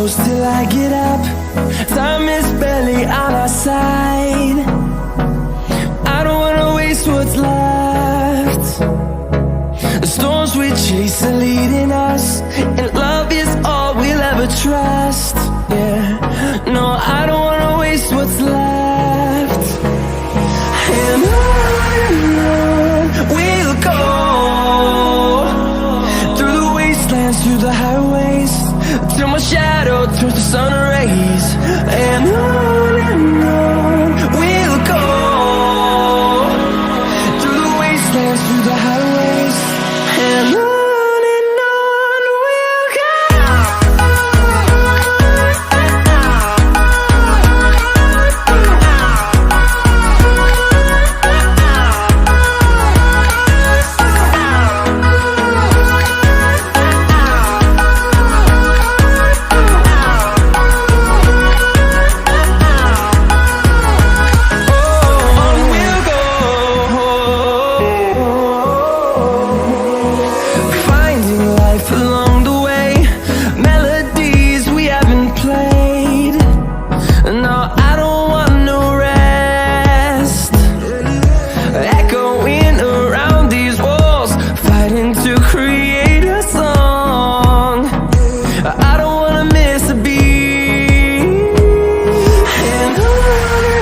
close till I get up. Time is barely on our side. I don't wanna waste what's left. The storms we chase are leading us, and love is all we'll ever trust. Yeah, no, I don't wanna waste what's left. And on we'll go, through the wastelands, through the highways, till my shadow turns to sun rays. And on we'll go, through the wastelands, through the highways, and on we'll go. Along the way, melodies we haven't played. No, I don't want no rest. Echoing around these walls, fighting to create a song. I don't wanna miss a beat. And on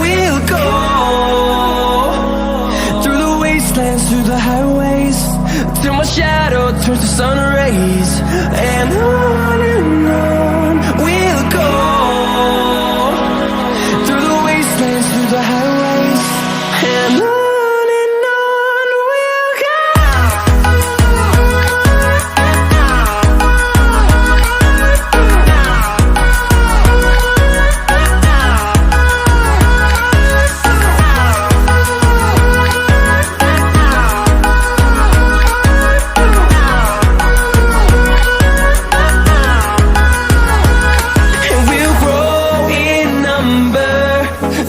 we'll go, through the wastelands, through the highways, till my shadow turns to sun rays. And on we'll go, through the wastelands, through the highways, and on we'll go.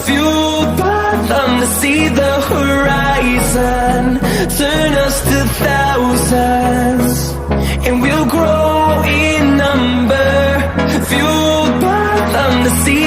Fueled by them to see the horizon, turn us to thousands, and we'll grow in number. Fueled by them to see